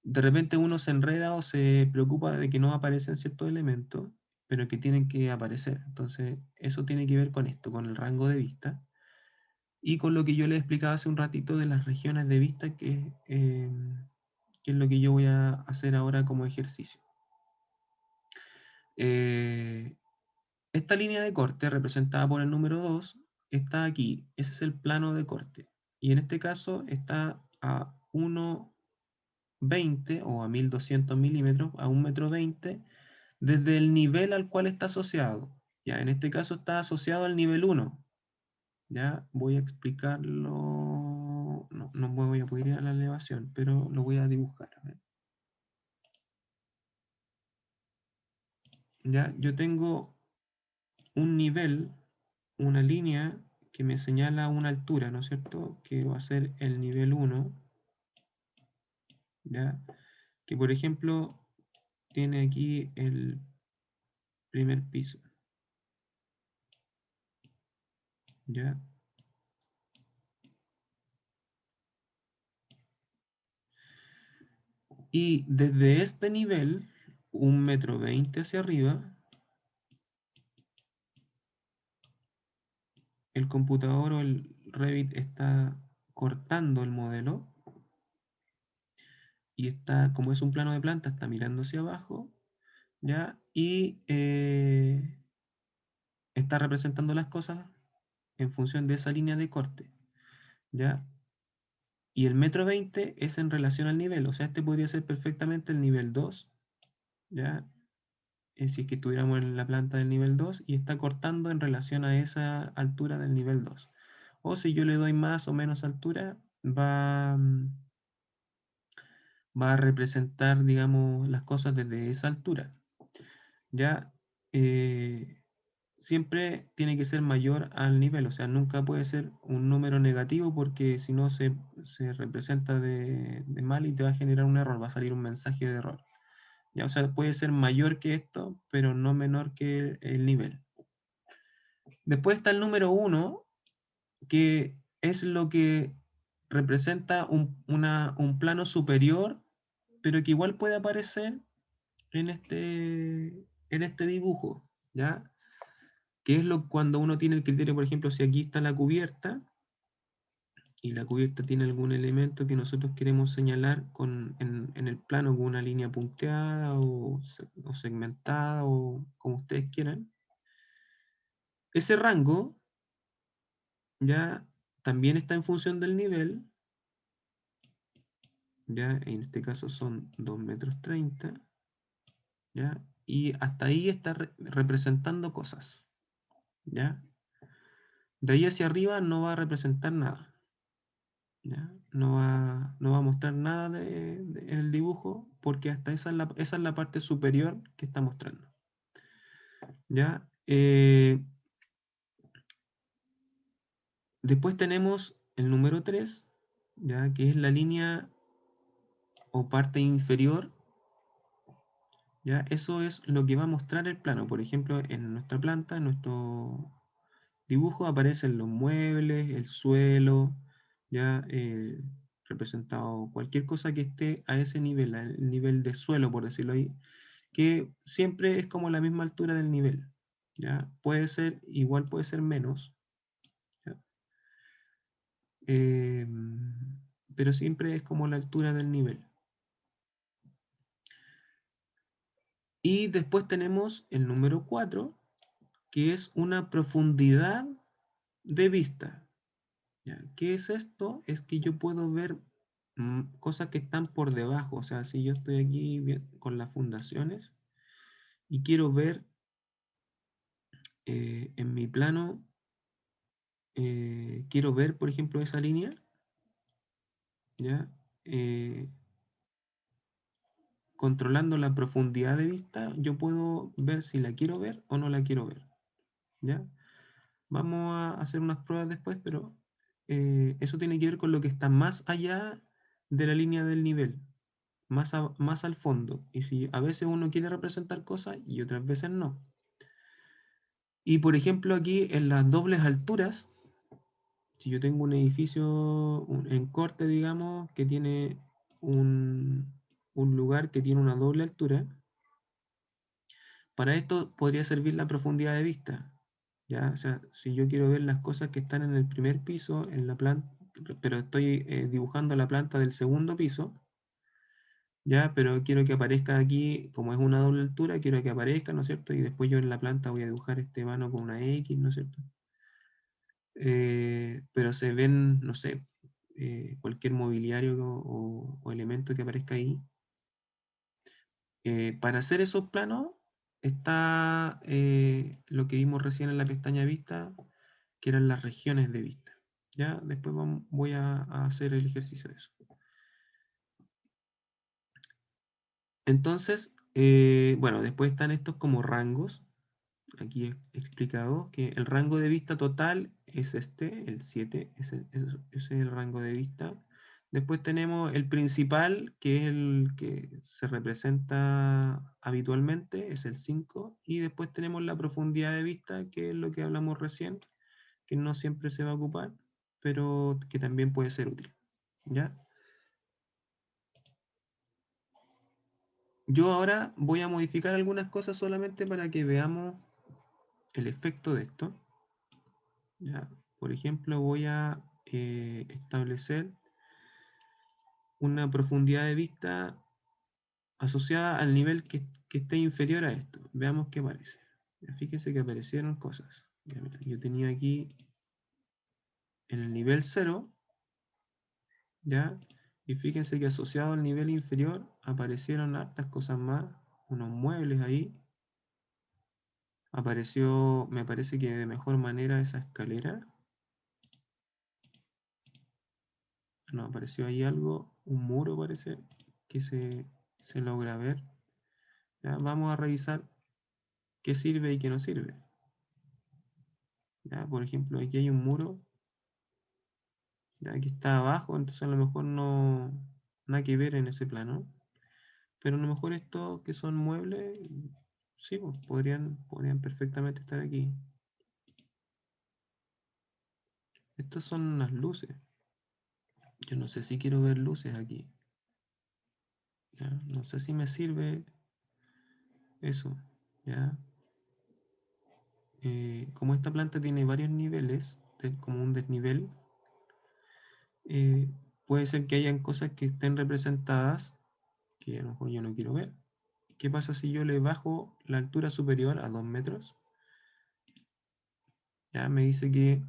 de repente uno se enreda o se preocupa de que no aparecen ciertos elementos, pero que tienen que aparecer. Entonces, eso tiene que ver con esto, con el rango de vista. Y con lo que yo les explicaba hace un ratito de las regiones de vista, que es lo que yo voy a hacer ahora como ejercicio. Esta línea de corte, representada por el número 2, está aquí. Ese es el plano de corte. Y en este caso está a 1,20 o a 1200 milímetros, a 1,20 m, desde el nivel al cual está asociado. Ya, en este caso está asociado al nivel 1. Ya voy a explicarlo. No me voy a poder ir a la elevación, pero lo voy a dibujar. A ver. Ya, yo tengo un nivel, una línea que me señala una altura, ¿no es cierto? Que va a ser el nivel 1, ¿ya? Que por ejemplo tiene aquí el primer piso, ¿ya? Y desde este nivel, 1,20 m hacia arriba, el computador o el Revit está cortando el modelo y está, como es un plano de planta, está mirando hacia abajo, ¿ya? Y está representando las cosas en función de esa línea de corte, ¿ya? Y el 1,20 m es en relación al nivel, o sea, este podría ser perfectamente el nivel 2, ¿ya? Si es que estuviéramos en la planta del nivel 2 y está cortando en relación a esa altura del nivel 2. O si yo le doy más o menos altura, va a representar, digamos, las cosas desde esa altura. Ya siempre tiene que ser mayor al nivel, o sea, nunca puede ser un número negativo porque si no se representa de mal y te va a generar un error, va a salir un mensaje de error. Ya, o sea, puede ser mayor que esto, pero no menor que el nivel. Después está el número 1, que es lo que representa un plano superior, pero que igual puede aparecer en este dibujo, ¿ya? Que es cuando uno tiene el criterio, por ejemplo, si aquí está la cubierta y la cubierta tiene algún elemento que nosotros queremos señalar en el plano con una línea punteada o segmentada o como ustedes quieran, ese rango ya también está en función del nivel, ya en este caso son 2,30 m, ¿ya? Y hasta ahí está representando cosas, ¿ya? De ahí hacia arriba no va a representar nada, ¿ya? No va a mostrar nada en el dibujo porque hasta esa es la parte superior que está mostrando, ¿ya? Después tenemos el número 3, ¿ya? Que es la línea o parte inferior, ¿ya? Eso es lo que va a mostrar el plano. Por ejemplo, en nuestra planta, en nuestro dibujo aparecen los muebles, el suelo, ya representado cualquier cosa que esté a ese nivel, al nivel de suelo, por decirlo ahí, que siempre es como la misma altura del nivel. ¿Ya? Puede ser, igual puede ser menos, ¿ya? Eh, pero siempre es como la altura del nivel. Y después tenemos el número 4, que es una profundidad de vista. ¿Ya? ¿Qué es esto? Es que yo puedo ver cosas que están por debajo. O sea, si yo estoy aquí con las fundaciones, y quiero ver en mi plano, quiero ver, por ejemplo, esa línea, ¿ya? Controlando la profundidad de vista, yo puedo ver si la quiero ver o no la quiero ver, ¿ya? Vamos a hacer unas pruebas después, pero eso tiene que ver con lo que está más allá de la línea del nivel, más al fondo. Y si a veces uno quiere representar cosas y otras veces no. Y por ejemplo aquí en las dobles alturas, si yo tengo un edificio en corte, digamos, que tiene un lugar que tiene una doble altura, para esto podría servir la profundidad de vista. ¿Ya? O sea, si yo quiero ver las cosas que están en el primer piso, en la planta, pero estoy dibujando la planta del segundo piso, ¿ya? Pero quiero que aparezca aquí, como es una doble altura, quiero que aparezca, ¿no es cierto? Y después yo en la planta voy a dibujar este vano con una X, ¿no es cierto? Pero se ven, no sé, cualquier mobiliario o elemento que aparezca ahí. Para hacer esos planos está lo que vimos recién en la pestaña vista, que eran las regiones de vista. Ya, después voy a hacer el ejercicio de eso. Entonces, bueno, después están estos como rangos. Aquí he explicado que el rango de vista total es este, el 7, ese es el rango de vista. Después tenemos el principal, que es el que se representa habitualmente, es el 5. Y después tenemos la profundidad de vista, que es lo que hablamos recién, que no siempre se va a ocupar, pero que también puede ser útil. ¿Ya? Yo ahora voy a modificar algunas cosas solamente para que veamos el efecto de esto. ¿Ya? Por ejemplo, voy a establecer una profundidad de vista asociada al nivel que esté inferior a esto. Veamos qué aparece. Fíjense que aparecieron cosas. Ya, mira, yo tenía aquí en el nivel 0, ¿ya? Y fíjense que asociado al nivel inferior aparecieron hartas cosas más, unos muebles ahí. Apareció, me parece que de mejor manera esa escalera. No, apareció ahí algo, un muro parece, que se logra ver. ¿Ya? Vamos a revisar qué sirve y qué no sirve. ¿Ya? Por ejemplo, aquí hay un muro, ya que está abajo, entonces a lo mejor no nada que ver en ese plano. Pero a lo mejor estos que son muebles, sí, pues, podrían perfectamente estar aquí. Estas son unas luces. Yo no sé si quiero ver luces aquí. ¿Ya? No sé si me sirve eso. ¿Ya? Como esta planta tiene varios niveles, como un desnivel, puede ser que hayan cosas que estén representadas que a lo mejor yo no quiero ver. ¿Qué pasa si yo le bajo la altura superior a 2 metros? Ya me dice que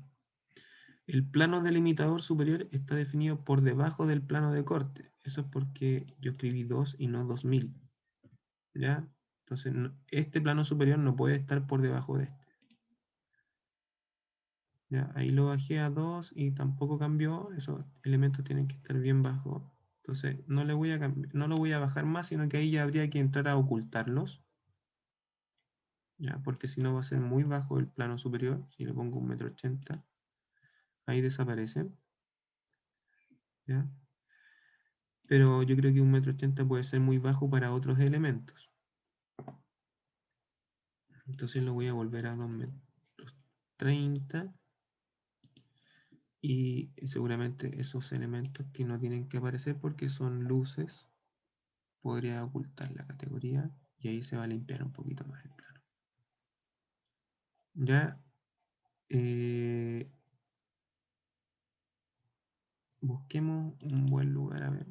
el plano delimitador superior está definido por debajo del plano de corte. Eso es porque yo escribí 2 y no 2000. ¿Ya? Entonces, este plano superior no puede estar por debajo de este. ¿Ya? Ahí lo bajé a 2 y tampoco cambió. Esos elementos tienen que estar bien bajos. Entonces, no lo voy a bajar más, sino que ahí ya habría que entrar a ocultarlos. ¿Ya? Porque si no va a ser muy bajo el plano superior. Si le pongo 1,80 m, ahí desaparecen. ¿Ya? Pero yo creo que 1,80 m puede ser muy bajo para otros elementos. Entonces lo voy a volver a 2,30 m. Y seguramente esos elementos que no tienen que aparecer porque son luces, podría ocultar la categoría y ahí se va a limpiar un poquito más el plano. Ya busquemos un buen lugar, a ver.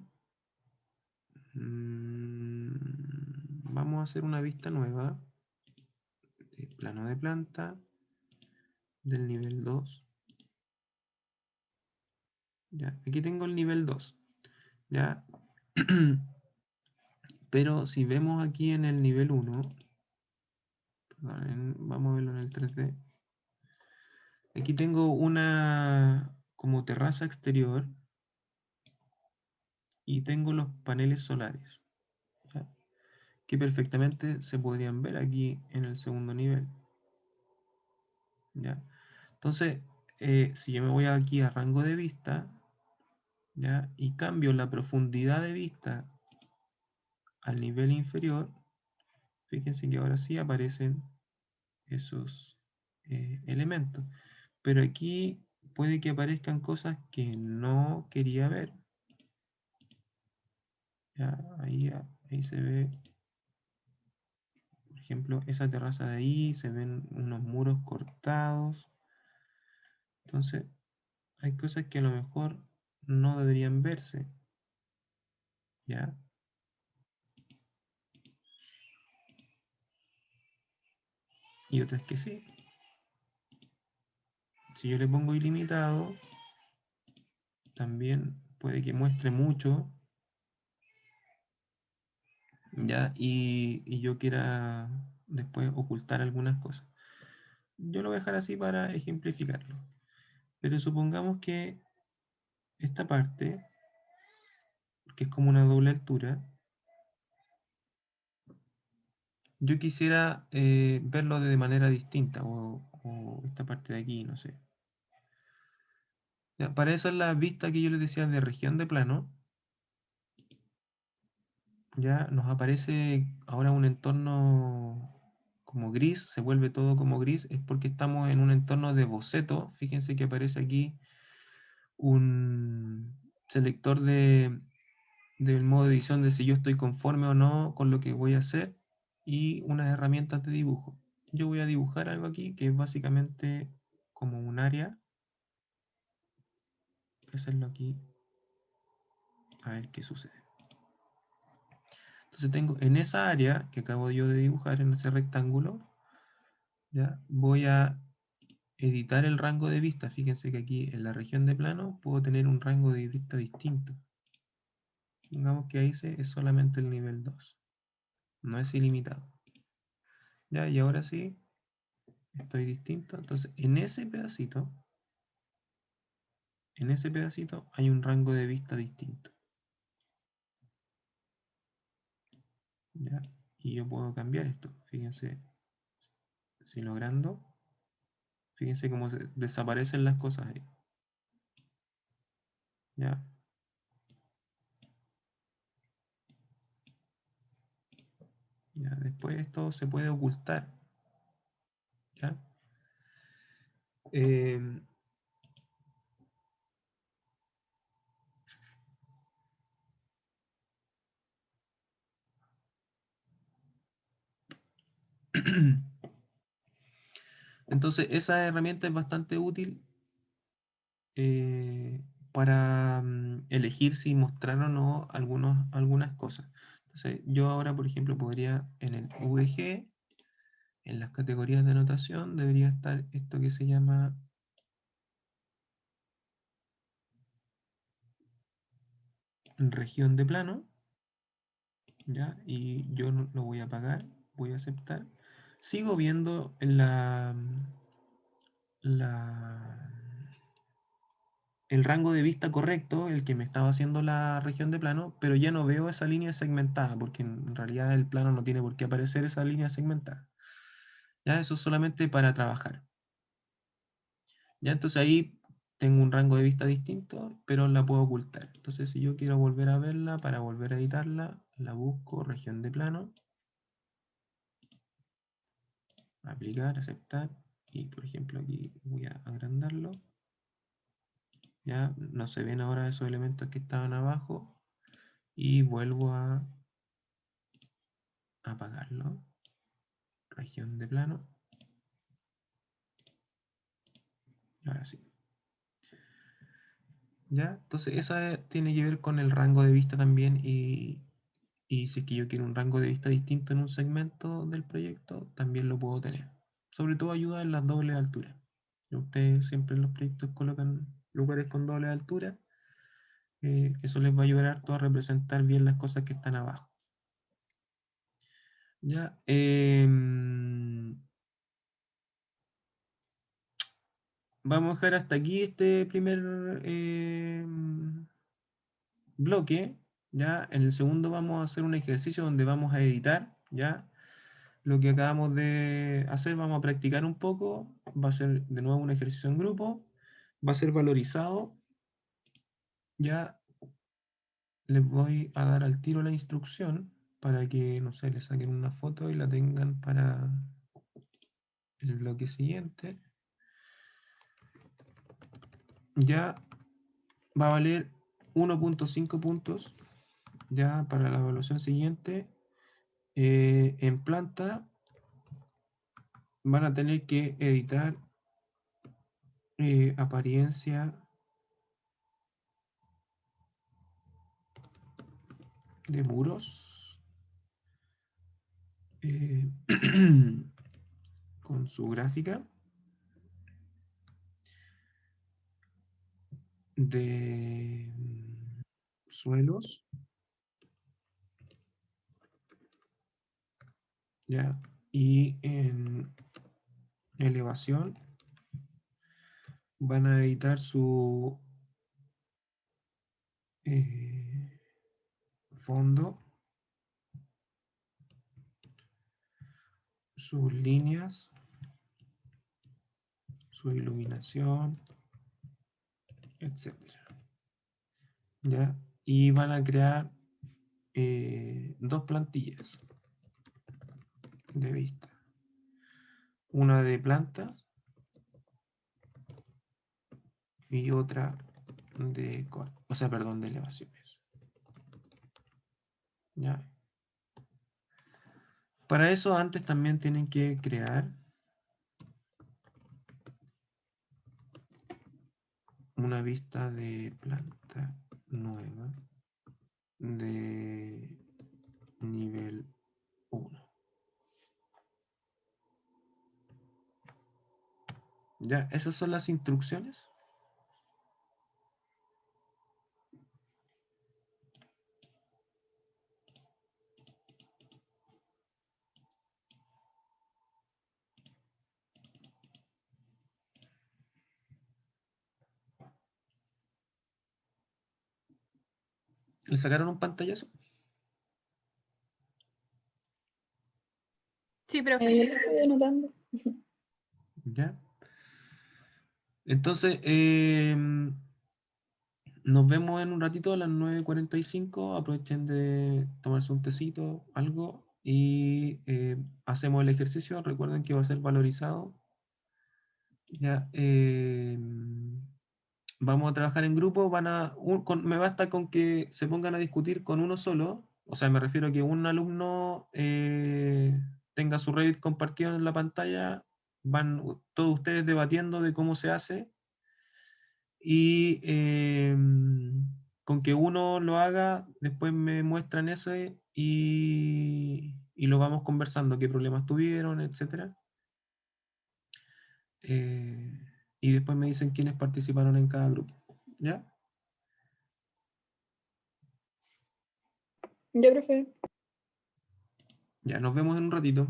Vamos a hacer una vista nueva de plano de planta del nivel 2. Ya, aquí tengo el nivel 2. Ya. Pero si vemos aquí en el nivel 1, perdón, vamos a verlo en el 3D. Aquí tengo una como terraza exterior y tengo los paneles solares, ¿ya? Que perfectamente se podrían ver aquí en el segundo nivel, ¿ya? Entonces, si yo me voy aquí a rango de vista, ¿ya? Y cambio la profundidad de vista al nivel inferior, fíjense que ahora sí aparecen esos elementos. Pero aquí puede que aparezcan cosas que no quería ver. ¿Ya? Ahí se ve, por ejemplo, esa terraza de ahí, se ven unos muros cortados. Entonces, hay cosas que a lo mejor no deberían verse. ¿Ya? Y otras que sí. Si yo le pongo ilimitado, también puede que muestre mucho, ¿ya? Y yo quiera después ocultar algunas cosas. Yo lo voy a dejar así para ejemplificarlo. Pero supongamos que esta parte, que es como una doble altura, yo quisiera verlo de manera distinta, o esta parte de aquí, no sé. Ya, para eso es la vista que yo les decía de región de plano. Ya nos aparece ahora un entorno como gris, se vuelve todo como gris, es porque estamos en un entorno de boceto. Fíjense que aparece aquí un selector del modo de edición de si yo estoy conforme o no con lo que voy a hacer y unas herramientas de dibujo. Yo voy a dibujar algo aquí que es básicamente como un área. Voy a hacerlo aquí a ver qué sucede. Entonces tengo en esa área que acabo yo de dibujar, en ese rectángulo, ya voy a editar el rango de vista. Fíjense que aquí en la región de plano puedo tener un rango de vista distinto. Digamos que ahí es solamente el nivel 2, no es ilimitado. Ya, y ahora sí, estoy distinto. Entonces, en ese pedacito hay un rango de vista distinto. ¿Ya? Y yo puedo cambiar esto. Fíjense, si logrando, fíjense cómo desaparecen las cosas ahí. ¿Ya? ¿Ya? Después esto se puede ocultar. ¿Ya? Eh, entonces, esa herramienta es bastante útil para elegir si mostrar o no algunas cosas. Entonces, yo ahora, por ejemplo, podría en el VG, en las categorías de anotación, debería estar esto que se llama región de plano, ¿ya? Y yo lo voy a apagar, voy a aceptar. Sigo viendo la, el rango de vista correcto, el que me estaba haciendo la región de plano, pero ya no veo esa línea segmentada, porque en realidad el plano no tiene por qué aparecer esa línea segmentada. Ya eso es solamente para trabajar. Ya entonces ahí tengo un rango de vista distinto, pero la puedo ocultar. Entonces si yo quiero volver a verla, para volver a editarla, la busco, región de plano, aplicar, aceptar, y por ejemplo aquí voy a agrandarlo. Ya no se ven ahora esos elementos que estaban abajo, y vuelvo a apagarlo, región de plano. Ahora sí. ¿Ya? Entonces, esa tiene que ver con el rango de vista también y si es que yo quiero un rango de vista distinto en un segmento del proyecto, también lo puedo tener. Sobre todo ayuda en las dobles alturas. Ustedes siempre en los proyectos colocan lugares con doble altura. Eso les va a ayudar harto a representar bien las cosas que están abajo. ¿Ya? vamos a dejar hasta aquí este primer bloque, ¿ya? En el segundo vamos a hacer un ejercicio donde vamos a editar, ¿ya? Lo que acabamos de hacer, vamos a practicar un poco, va a ser de nuevo un ejercicio en grupo, va a ser valorizado, ¿ya? Les voy a dar al tiro la instrucción para que, no sé, le saquen una foto y la tengan para el bloque siguiente. Ya va a valer 1.5 puntos, ya para la evaluación siguiente. En planta van a tener que editar apariencia de muros con su gráfica de suelos, ya, y en elevación van a editar su fondo, sus líneas, su iluminación, etcétera. ¿Ya? Y van a crear dos plantillas de vista. Una de plantas y otra de, o sea, perdón, de elevaciones. ¿Ya? Para eso antes también tienen que crear una vista de planta nueva de nivel 1. Ya, esas son las instrucciones. ¿Le sacaron un pantallazo? Sí, profe. Yo lo estoy anotando. Ya. Entonces, nos vemos en un ratito a las 9:45. Aprovechen de tomarse un tecito, algo, y hacemos el ejercicio. Recuerden que va a ser valorizado. Ya, vamos a trabajar en grupo. Me basta con que se pongan a discutir con uno solo. O sea, me refiero a que un alumno tenga su Revit compartido en la pantalla. Van todos ustedes debatiendo de cómo se hace. Y con que uno lo haga, después me muestran eso y lo vamos conversando, qué problemas tuvieron, etc. Y después me dicen quiénes participaron en cada grupo. ¿Ya? Ya, profe. Ya, nos vemos en un ratito.